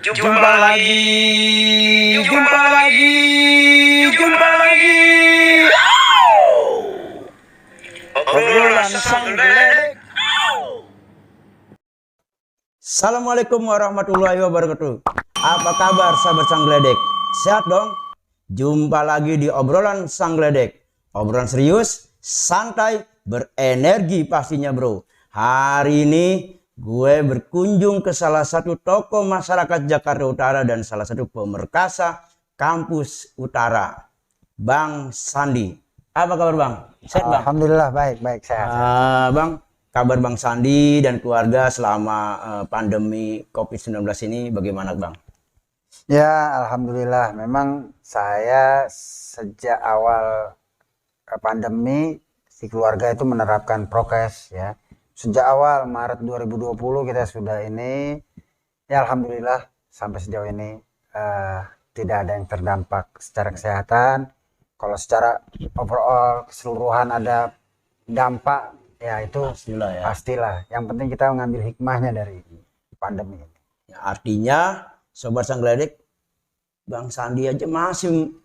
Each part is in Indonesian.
Jumpa lagi, jumpa lagi, jumpa lagi. Obrolan sang geledek. Assalamualaikum warahmatullahi wabarakatuh. Apa kabar sahabat sang geledek? Sehat dong? Jumpa lagi di obrolan sang geledek. Obrolan serius, santai, berenergi pastinya bro. Hari ini gue berkunjung ke salah satu tokoh masyarakat Jakarta Utara dan salah satu pemerkasa kampus Utara, Bang Sandi. Apa kabar Bang? Sehat Bang? Alhamdulillah baik sehat. Bang, kabar Bang Sandi dan keluarga selama pandemi COVID-19 ini bagaimana Bang? Ya alhamdulillah, memang saya sejak awal pandemi si keluarga itu menerapkan prokes ya. Sejak awal Maret 2020 kita sudah ini, ya alhamdulillah sampai sejauh ini tidak ada yang terdampak secara kesehatan. Kalau secara overall keseluruhan ada dampak, ya itu pastilah. Yang penting kita mengambil hikmahnya dari pandemi ini. Ya, artinya Sobat Sang Geledek, Bang Sandi aja masih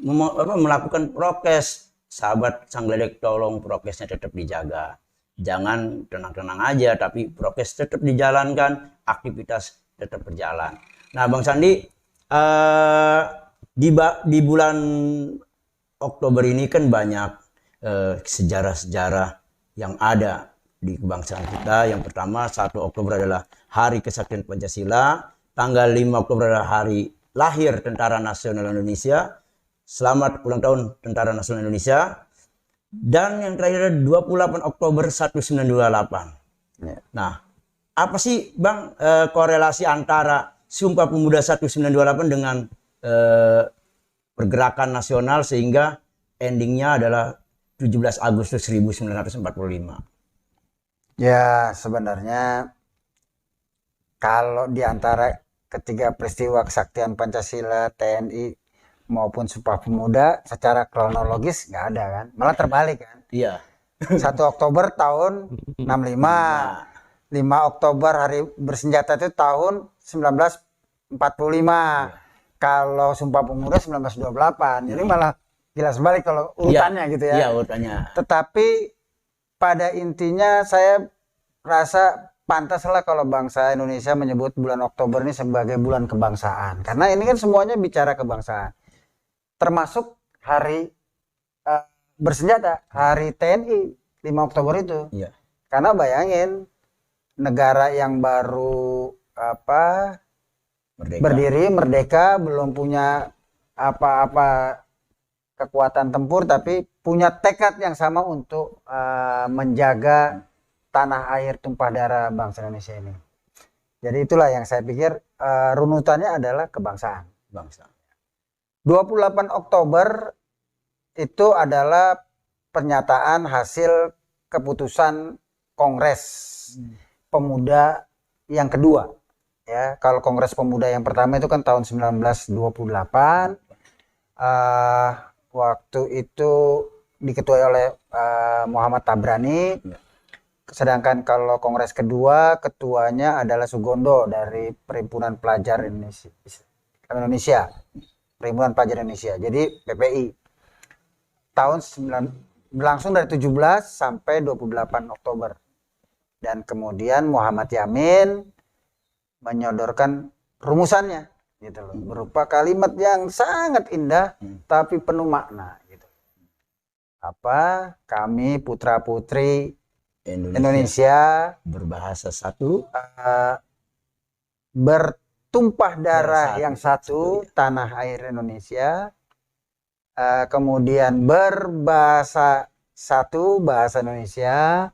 melakukan prokes. Sahabat Sang Geledek, tolong prokesnya tetap dijaga. Jangan tenang-tenang aja, tapi prokes tetap dijalankan, aktivitas tetap berjalan. Nah, Bang Sandi, di bulan Oktober ini kan banyak sejarah-sejarah yang ada di kebangsaan kita. Yang pertama, 1 Oktober adalah Hari Kesaktian Pancasila. Tanggal 5 Oktober adalah hari lahir Tentara Nasional Indonesia. Selamat ulang tahun Tentara Nasional Indonesia. Dan yang terakhir ada 28 Oktober 1928. Ya. Nah, apa sih Bang korelasi antara Sumpah Pemuda 1928 dengan pergerakan nasional sehingga endingnya adalah 17 Agustus 1945? Ya sebenarnya kalau di antara ketiga peristiwa kesaktian Pancasila, TNI maupun Sumpah Pemuda secara kronologis nggak ada kan, malah terbalik kan. Iya. 1 Oktober tahun 65, 5 Oktober hari bersenjata itu tahun 1945. Kalau Sumpah Pemuda 1928, jadi malah jelas balik kalau urutannya gitu ya. Iya, urutannya. Tetapi pada intinya saya rasa pantaslah kalau bangsa Indonesia menyebut bulan Oktober ini sebagai bulan kebangsaan. Karena ini kan semuanya bicara kebangsaan. Termasuk hari bersenjata, hari TNI 5 Oktober itu. Iya. Karena bayangin negara yang baru berdiri merdeka, belum punya apa-apa kekuatan tempur, tapi punya tekad yang sama untuk menjaga tanah air tumpah darah bangsa Indonesia ini. Jadi itulah yang saya pikir runutannya adalah kebangsaan. Bangsa. 28 Oktober itu adalah pernyataan hasil keputusan Kongres Pemuda yang kedua. Ya, kalau Kongres Pemuda yang pertama itu kan tahun 1928. Waktu itu diketuai oleh Muhammad Tabrani. Sedangkan kalau Kongres kedua ketuanya adalah Sugondo dari Perhimpunan Pelajar Indonesia. Perhimpunan Pelajar Indonesia. Jadi PPI. Berlangsung dari 17 sampai 28 Oktober. Dan kemudian Muhammad Yamin menyodorkan rumusannya gitu loh, berupa kalimat yang sangat indah tapi penuh makna gitu. Kami putra-putri Indonesia Berbahasa satu, bertumpah darah yang satu, tanah air Indonesia, kemudian berbahasa satu, bahasa Indonesia,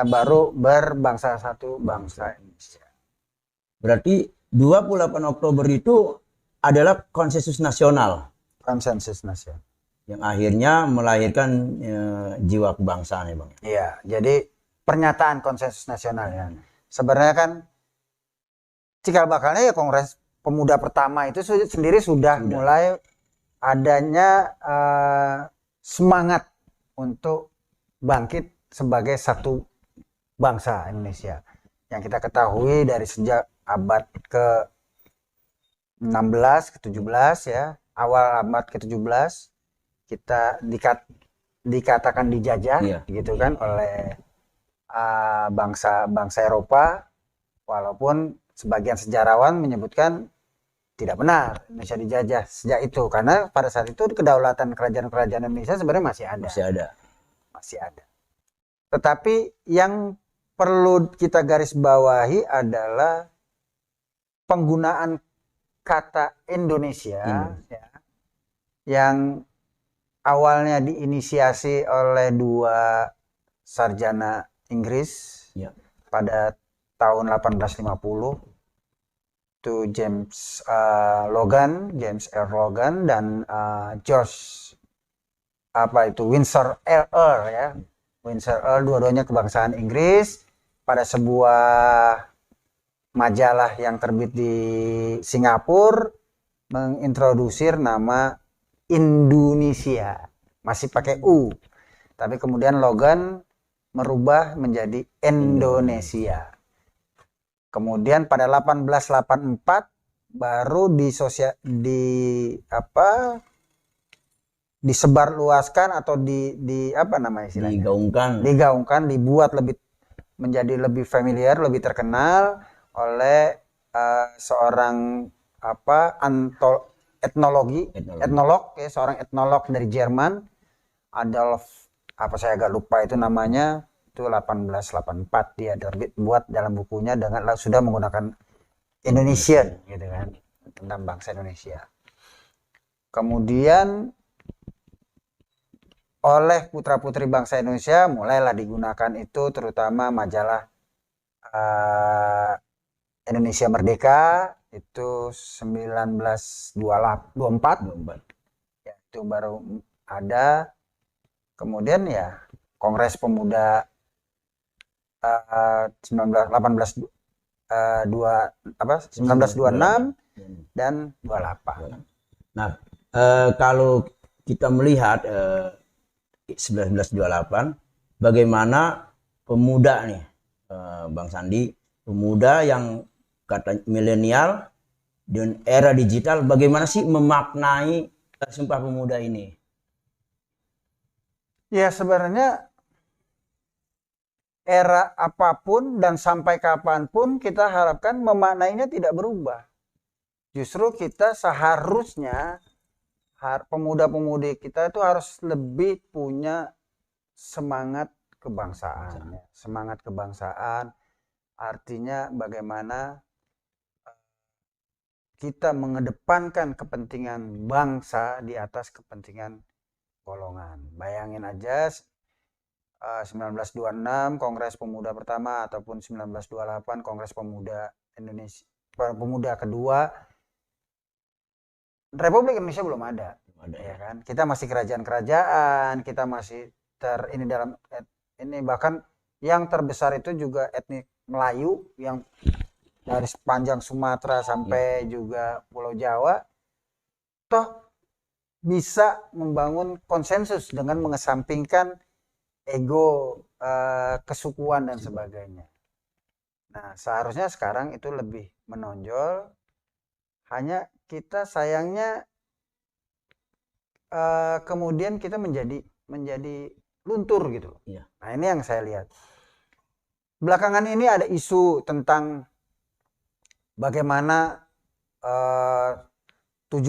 baru berbangsa satu, bangsa Indonesia. berarti 28 Oktober itu adalah konsensus nasional. Konsensus nasional. Yang akhirnya melahirkan jiwa kebangsaan ya Bang. Iya, jadi pernyataan konsensus nasional ya. Sebenarnya kan cikal bakalnya ya Kongres Pemuda pertama itu sendiri sudah mulai adanya semangat untuk bangkit sebagai satu bangsa Indonesia. Yang kita ketahui dari sejak abad ke 16 ke 17 ya, awal abad ke-17 kita dikatakan dijajah Iya. gitu kan oleh bangsa Eropa, walaupun sebagian sejarawan menyebutkan tidak benar Indonesia dijajah sejak itu, karena pada saat itu kedaulatan kerajaan-kerajaan Indonesia sebenarnya masih ada. Tetapi yang perlu kita garis bawahi adalah penggunaan kata Indonesia ya, yang awalnya diinisiasi oleh dua sarjana Inggris Ya. pada tahun 1850, itu James R. Logan dan George Windsor Earl ya. Windsor Earl dua-duanya kebangsaan Inggris, pada sebuah majalah yang terbit di Singapura mengintrodusir nama Indonesia, masih pakai U, tapi kemudian Logan merubah menjadi Indonesia. Kemudian pada 1884 baru disebarluaskan atau digaungkan, dibuat menjadi lebih familiar, lebih terkenal oleh seorang etnolog ya, seorang etnolog dari Jerman, Adolf saya agak lupa itu namanya, itu 1884 dia buat dalam bukunya sudah menggunakan Indonesian gitu kan, tentang bangsa Indonesia. Kemudian oleh putra-putri bangsa Indonesia mulailah digunakan itu, terutama majalah Indonesia Merdeka itu 1924 ya, itu baru ada. Kemudian ya Kongres Pemuda 1926 dan 28. Nah, kalau kita melihat 1928, bagaimana pemuda nih, Bang Sandi, pemuda yang kata milenial dan era digital, bagaimana sih memaknai Sumpah Pemuda ini? Ya sebenarnya era apapun dan sampai kapanpun kita harapkan memaknainya tidak berubah. Justru kita seharusnya pemuda-pemudi kita itu harus lebih punya semangat kebangsaan. Semangat kebangsaan artinya bagaimana kita mengedepankan kepentingan bangsa di atas kepentingan golongan. Bayangin aja 1926 Kongres Pemuda pertama ataupun 1928 Kongres Pemuda Indonesia, Pemuda kedua, Republik Indonesia belum ada ya kan. Kita masih kerajaan-kerajaan, kita masih bahkan yang terbesar itu juga etnik Melayu yang dari sepanjang Sumatera sampai juga Pulau Jawa, toh bisa membangun konsensus dengan mengesampingkan ego kesukuan dan sebagainya. Nah, seharusnya sekarang itu lebih menonjol. Hanya kita sayangnya kemudian kita menjadi luntur gitu. Ya. Nah, ini yang saya lihat. Belakangan ini ada isu tentang bagaimana 78,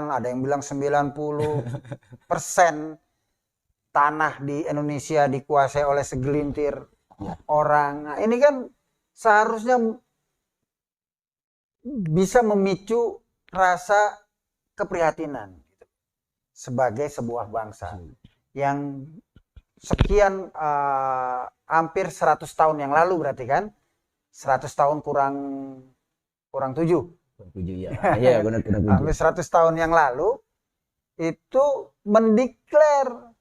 ada yang bilang 90% tanah di Indonesia dikuasai oleh segelintir orang. Nah, ini kan seharusnya bisa memicu rasa keprihatinan sebagai sebuah bangsa yang sekian hampir 100 tahun yang lalu, berarti kan 100 tahun kurang 7 ya. Iya, benar. Hampir 100 tahun yang lalu itu mendeklar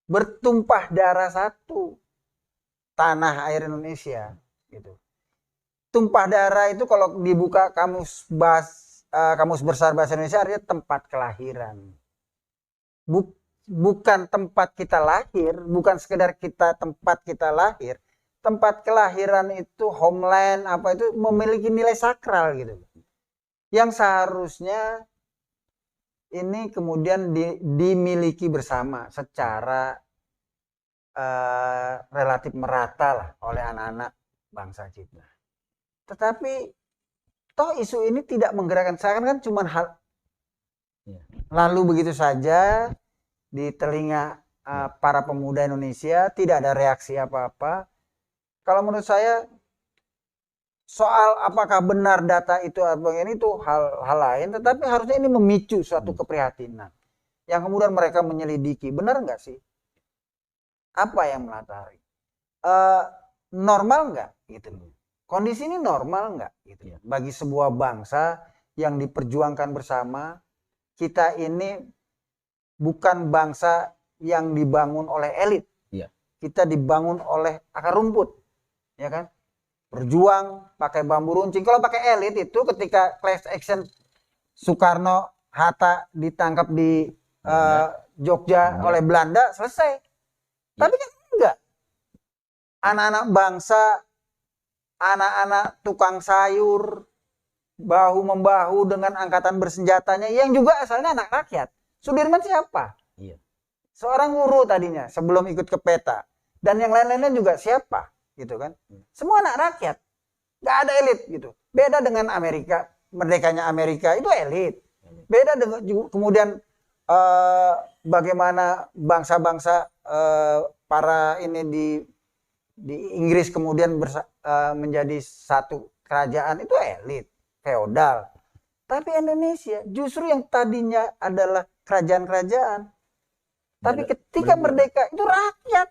bertumpah darah satu tanah air Indonesia gitu. Tumpah darah itu kalau dibuka kamus besar bahasa Indonesia artinya tempat kelahiran. Bukan tempat kita lahir, bukan sekedar tempat kita lahir. Tempat kelahiran itu, homeland itu memiliki nilai sakral gitu. yang seharusnya ini kemudian dimiliki bersama secara relatif merata lah oleh anak-anak bangsa kita. Tetapi toh isu ini tidak menggerakkan, seakan kan cuma hal lalu begitu saja di telinga para pemuda Indonesia, tidak ada reaksi apa-apa. Kalau menurut saya soal apakah benar data itu atau ini itu hal lain, tetapi harusnya ini memicu suatu keprihatinan yang kemudian mereka menyelidiki, benar nggak sih? Apa yang melatari? Normal nggak gitu? Kondisi ini normal nggak gitu? Bagi sebuah bangsa yang diperjuangkan bersama, kita ini bukan bangsa yang dibangun oleh elit, kita dibangun oleh akar rumput, ya kan? Berjuang pakai bambu runcing. Kalau pakai elit itu ketika class action Soekarno Hatta ditangkap di Jogja oleh Belanda, selesai. Tapi kan enggak. Anak-anak bangsa, anak-anak tukang sayur, bahu-membahu dengan angkatan bersenjatanya yang juga asalnya anak rakyat. Sudirman siapa? Seorang guru tadinya sebelum ikut ke peta. Dan yang lain-lainnya juga siapa? Gitu kan? Semua anak rakyat. Gak ada elit gitu. Beda dengan Amerika. Merdekanya Amerika itu elit. Beda dengan kemudian bagaimana bangsa-bangsa para ini di Inggris kemudian menjadi satu kerajaan, itu elit, feodal. Tapi Indonesia justru yang tadinya adalah kerajaan-kerajaan, tapi ketika merdeka itu rakyat,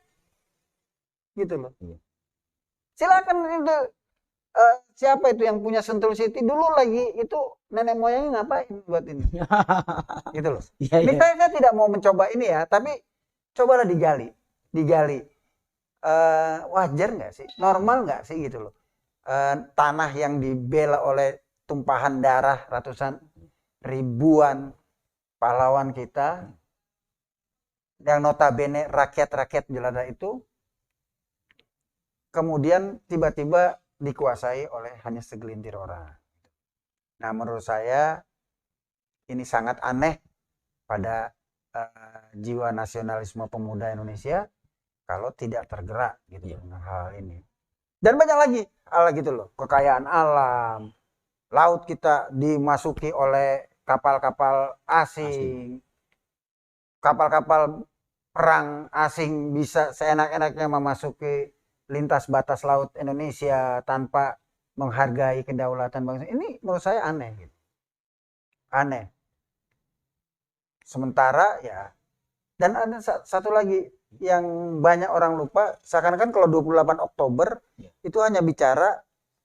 gitu loh. Silakan itu siapa itu yang punya Sentul City dulu lagi itu nenek moyangnya ngapain buat ini, gitu loh. Ini saya tidak mau mencoba ini ya, tapi cobalah digali. Wajar nggak sih, normal nggak sih gitu loh, tanah yang dibela oleh tumpahan darah ratusan ribuan pahlawan kita yang notabene rakyat jelata itu kemudian tiba-tiba dikuasai oleh hanya segelintir orang. Nah, menurut saya ini sangat aneh pada jiwa nasionalisme pemuda Indonesia kalau tidak tergerak gitu dengan hal ini. Dan banyak lagi hal gitu loh, kekayaan alam, laut kita dimasuki oleh kapal-kapal asing. Kapal-kapal perang asing bisa seenak-enaknya memasuki lintas batas laut Indonesia tanpa menghargai kedaulatan bangsa. Ini menurut saya aneh gitu. Aneh. Sementara ya, dan ada satu lagi yang banyak orang lupa, seakan-akan kalau 28 Oktober itu hanya bicara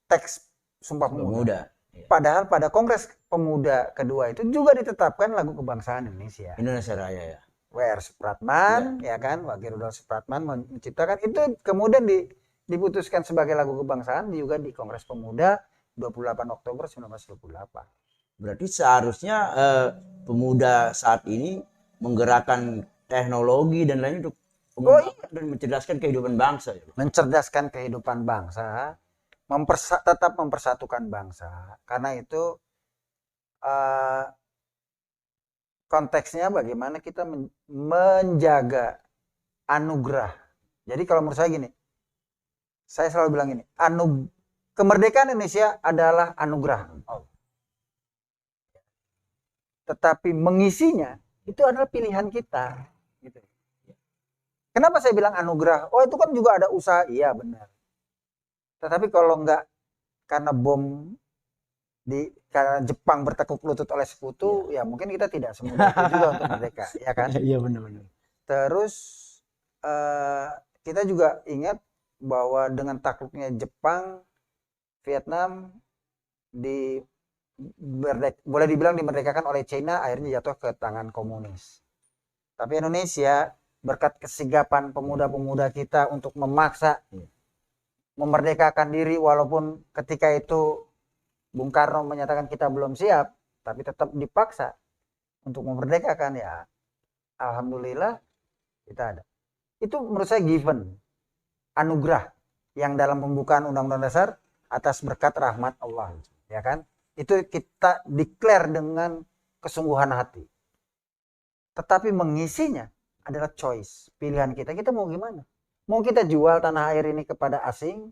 teks Sumpah Pemuda. Padahal pada Kongres Pemuda kedua itu juga ditetapkan lagu kebangsaan Indonesia. Indonesia Raya ya. W.R. Supratman, ya kan, Wage Rudolf Supratman menciptakan itu, kemudian diputuskan sebagai lagu kebangsaan juga di Kongres Pemuda 28 Oktober 1928. Berarti seharusnya pemuda saat ini menggerakkan teknologi dan lain untuk dan mencerdaskan kehidupan bangsa. Mencerdaskan kehidupan bangsa, tetap mempersatukan bangsa. Karena itu konteksnya bagaimana kita menjaga anugerah. Jadi kalau menurut saya gini, saya selalu bilang gini, kemerdekaan Indonesia adalah anugerah. Tetapi mengisinya itu adalah pilihan kita. Gitu. Kenapa saya bilang anugerah? Oh, itu kan juga ada usaha. Iya, benar. Tetapi kalau enggak karena bom karena Jepang bertekuk lutut oleh sekutu, ya mungkin kita tidak semudah itu juga untuk merdeka, ya kan? Iya, benar-benar. Terus kita juga ingat bahwa dengan takluknya Jepang, Vietnam boleh dibilang dimerdekakan oleh China, akhirnya jatuh ke tangan komunis. Tapi Indonesia berkat kesigapan pemuda-pemuda kita untuk memaksa memerdekakan diri, walaupun ketika itu Bung Karno menyatakan kita belum siap, tapi tetap dipaksa untuk memerdekakan, ya alhamdulillah kita ada. Itu menurut saya given, anugerah yang dalam pembukaan Undang-Undang Dasar atas berkat rahmat Allah, ya kan? Itu kita declare dengan kesungguhan hati. Tetapi mengisinya adalah choice, pilihan kita. Kita mau gimana? Mau kita jual tanah air ini kepada asing?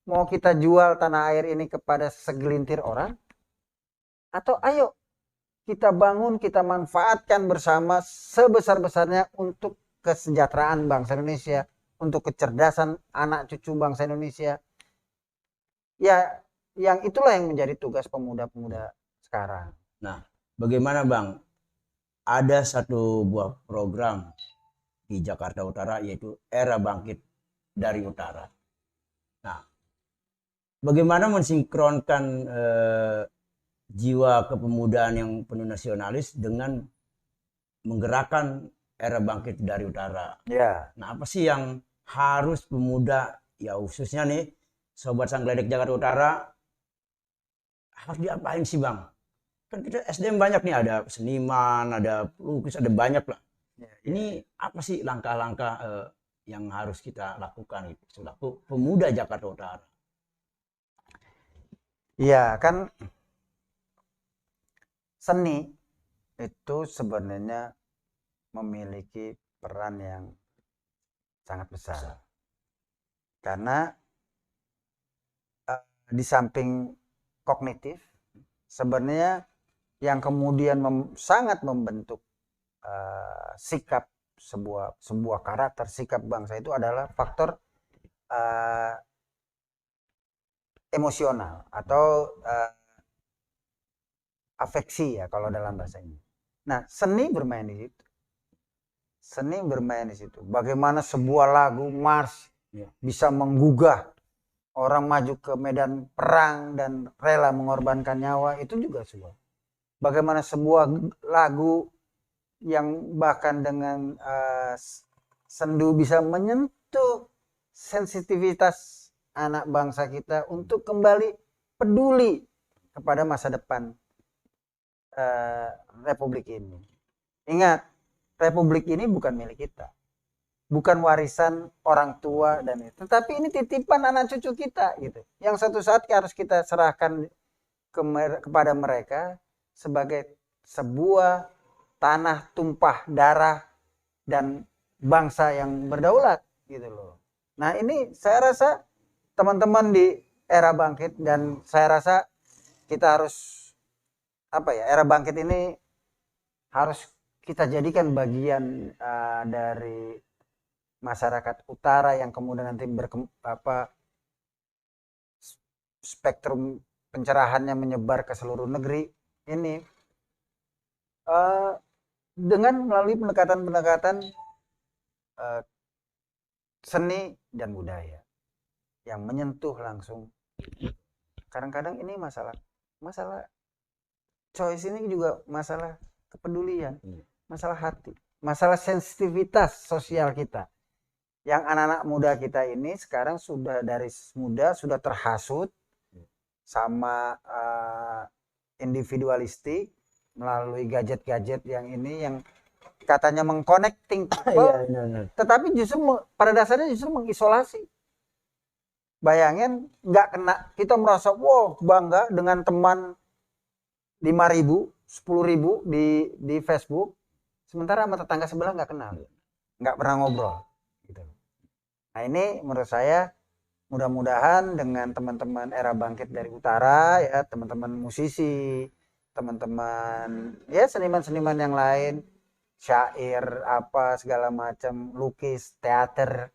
Mau kita jual tanah air ini kepada segelintir orang? Atau ayo kita bangun, kita manfaatkan bersama sebesar-besarnya untuk kesejahteraan bangsa Indonesia, untuk kecerdasan anak cucu bangsa Indonesia. Ya, yang itulah yang menjadi tugas pemuda-pemuda sekarang. Nah, bagaimana Bang? Ada satu buah program di Jakarta Utara yaitu Era Bangkit dari Utara. Nah, bagaimana mensinkronkan jiwa kepemudaan yang penuh nasionalis dengan menggerakkan Era Bangkit dari Utara? Ya. Nah, apa sih yang harus pemuda, ya khususnya nih Sobat Sanggledek Jakarta Utara, harus diapain sih Bang? Kan kita SDM banyak nih, ada seniman, ada pelukis, ada banyak lah. Ini apa sih langkah-langkah yang harus kita lakukan gitu selaku pemuda Jakarta Utara? Iya, kan seni itu sebenarnya memiliki peran yang sangat besar. Karena di samping kognitif, sebenarnya yang kemudian sangat membentuk sikap sebuah karakter, sikap bangsa itu adalah faktor emosional atau afeksi ya kalau dalam bahasa ini. Nah, seni bermain di situ. Seni bermain di situ. Bagaimana sebuah lagu mars bisa menggugah orang maju ke medan perang dan rela mengorbankan nyawa, itu juga sebuah. Bagaimana sebuah lagu yang bahkan dengan sendu bisa menyentuh sensitivitas anak bangsa kita untuk kembali peduli kepada masa depan Republik ini. Ingat, Republik ini bukan milik kita, bukan warisan orang tua dan itu, tetapi ini titipan anak cucu kita gitu, yang satu saat harus kita serahkan kepada mereka sebagai sebuah tanah tumpah darah dan bangsa yang berdaulat gitu loh. Nah, ini saya rasa teman-teman di Era Bangkit, dan saya rasa kita harus Era Bangkit ini harus kita jadikan bagian dari masyarakat utara yang kemudian nanti spektrum pencerahannya menyebar ke seluruh negeri ini dengan melalui pendekatan-pendekatan seni dan budaya yang menyentuh langsung. Kadang-kadang ini masalah choice ini juga masalah kepedulian, masalah hati, masalah sensitivitas sosial kita. Yang anak-anak muda kita ini sekarang sudah dari muda sudah terhasut sama individualistik melalui gadget-gadget yang ini yang katanya mengconnecting people, tetapi justru pada dasarnya justru mengisolasi. Bayangin nggak kena, kita merasa wow bangga dengan teman 5.000, 10.000 di Facebook, sementara sama tetangga sebelah nggak kenal, nggak pernah ngobrol gitu. Nah, ini menurut saya mudah-mudahan dengan teman-teman Era Bangkit dari Utara ya, teman-teman musisi, teman-teman ya seniman-seniman yang lain, syair apa segala macam, lukis, teater,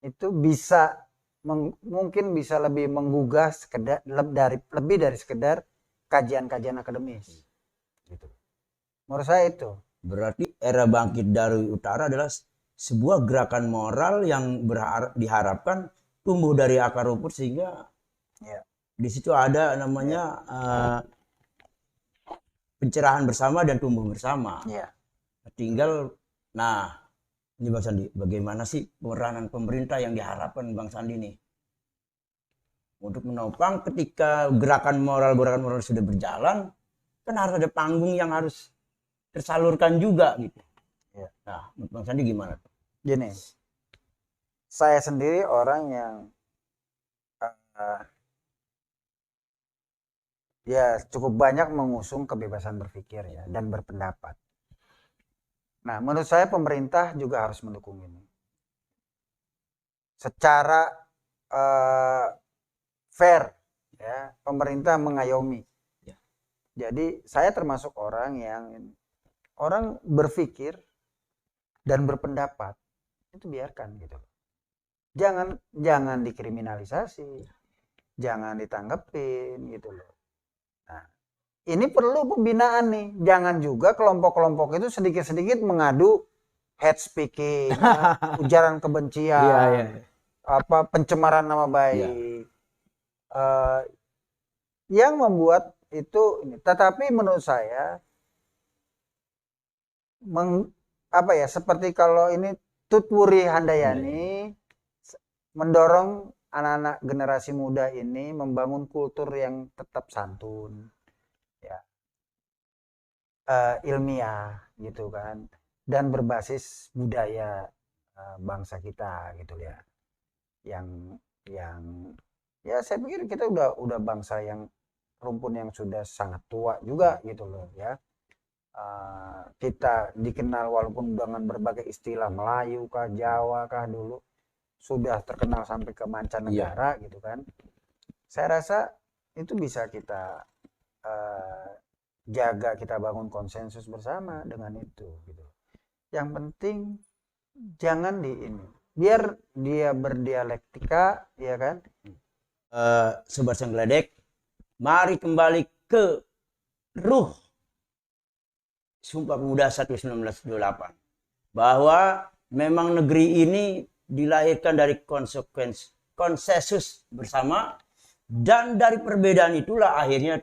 itu bisa mungkin bisa lebih menggugah lebih dari sekedar kajian-kajian akademis gitu. Menurut saya itu berarti Era Bangkit dari Utara adalah sebuah gerakan moral yang diharapkan tumbuh dari akar rumput, sehingga di situ ada namanya pencerahan bersama dan tumbuh bersama. Tinggal, nah ini Bang Sandi, bagaimana sih peranan pemerintah yang diharapkan Bang Sandi nih untuk menopang ketika gerakan moral sudah berjalan, kan harus ada panggung yang harus tersalurkan juga gitu. Nah, menurut Bang Sandi gimana? Gini, saya sendiri orang yang ya cukup banyak mengusung kebebasan berpikir ya dan berpendapat. Nah, menurut saya pemerintah juga harus mendukung ini. Secara fair ya, pemerintah mengayomi. Ya. Jadi saya termasuk orang yang berpikir dan berpendapat itu biarkan gitu. Jangan dikriminalisasi, jangan ditanggepin gitu loh. Nah, ini perlu pembinaan nih. Jangan juga kelompok-kelompok itu sedikit-sedikit mengadu hate speaking, ujaran kebencian, Iya, iya. pencemaran nama baik, yang membuat itu ini. Tetapi menurut saya seperti kalau ini Tutwuri Handayani mendorong anak-anak generasi muda ini membangun kultur yang tetap santun, ya, ilmiah gitu kan, dan berbasis budaya bangsa kita gitu ya. Yang ya saya pikir kita udah bangsa yang rumpun yang sudah sangat tua juga gitu loh ya. Kita dikenal walaupun dengan berbagai istilah Melayu kah, Jawa kah dulu, sudah terkenal sampai ke mancanegara gitu kan. Saya rasa itu bisa kita jaga, kita bangun konsensus bersama dengan itu gitu. Yang penting jangan biar dia berdialektika ya kan. Sobat Sang Gledek, mari kembali ke ruh Sumpah Pemuda 1928, bahwa memang negeri ini dilahirkan dari konsensus bersama, dan dari perbedaan itulah akhirnya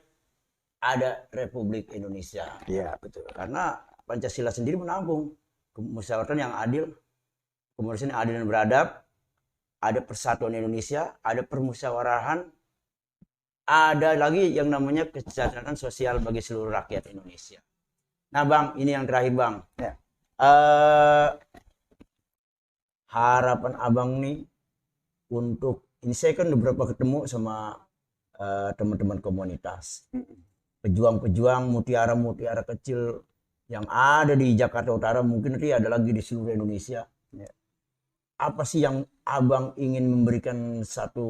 ada Republik Indonesia. Iya, betul. Karena Pancasila sendiri menampung kemusyawaratan yang adil, kemudian yang adil dan beradab, ada persatuan Indonesia, ada permusyawarahan, ada lagi yang namanya kesejahteraan sosial bagi seluruh rakyat Indonesia. Nah Bang, ini yang terakhir Bang. Ya. Harapan Abang nih untuk, ini saya kan beberapa ketemu sama teman-teman komunitas, pejuang-pejuang mutiara-mutiara kecil yang ada di Jakarta Utara, mungkin nanti ada lagi di seluruh Indonesia. Ya. Apa sih yang Abang ingin memberikan satu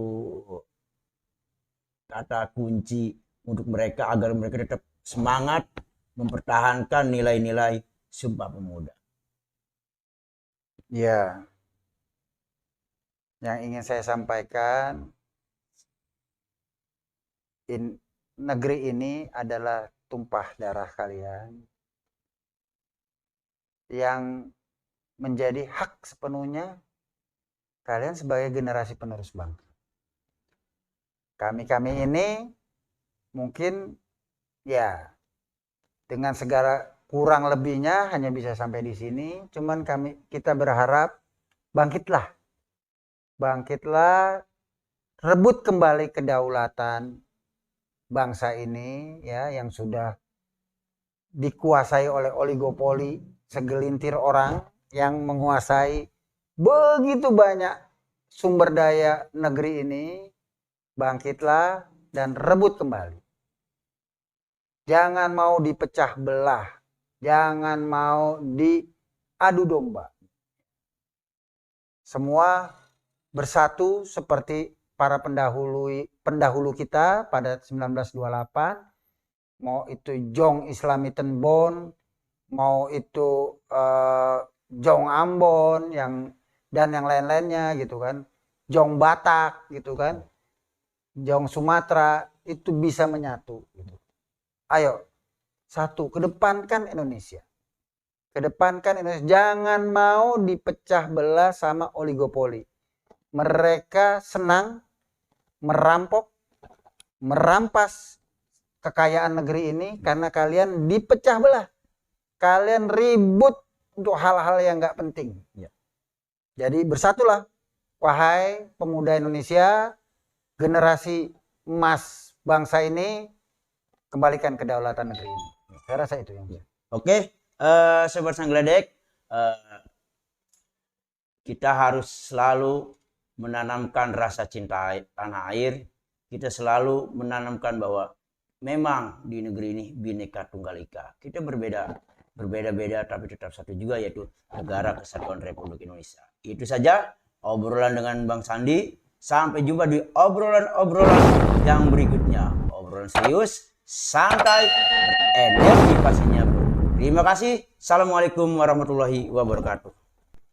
kata kunci untuk mereka agar mereka tetap semangat mempertahankan nilai-nilai Sumpah Pemuda? Ya, yang ingin saya sampaikan, negeri ini adalah tumpah darah kalian yang menjadi hak sepenuhnya kalian sebagai generasi penerus bangsa. Kami ini mungkin ya dengan segala kurang lebihnya hanya bisa sampai di sini. Cuman kita berharap bangkitlah, rebut kembali kedaulatan bangsa ini ya, yang sudah dikuasai oleh oligopoli segelintir orang yang menguasai begitu banyak sumber daya negeri ini. Bangkitlah dan rebut kembali. Jangan mau dipecah belah, jangan mau diadu domba. Semua bersatu seperti para pendahulu kita pada 1928, mau itu Jong Islamiten Bon, mau itu Jong Ambon dan yang lain-lainnya gitu kan, Jong Batak gitu kan, Jong Sumatera, itu bisa menyatu gitu. Ayo satu, kedepankan Indonesia. Jangan mau dipecah belah sama oligopoli. Mereka senang merampok, merampas kekayaan negeri ini karena kalian dipecah belah. Kalian ribut untuk hal-hal yang gak penting. Ya. Jadi bersatulah, wahai pemuda Indonesia, generasi emas bangsa ini, kembalikan kedaulatan negeri ini. Saya rasa itu yang. Oke, Sobat Sang Gledek, kita harus selalu menanamkan rasa cinta tanah air. Kita selalu menanamkan bahwa memang di negeri ini Bhinneka Tunggal Ika. Kita berbeda-beda tapi tetap satu juga, yaitu Negara Kesatuan Republik Indonesia. Itu saja obrolan dengan Bang Sandi. Sampai jumpa di obrolan-obrolan yang berikutnya. Obrolan serius, santai, berenergi pastinya bro. Terima kasih. Assalamualaikum warahmatullahi wabarakatuh.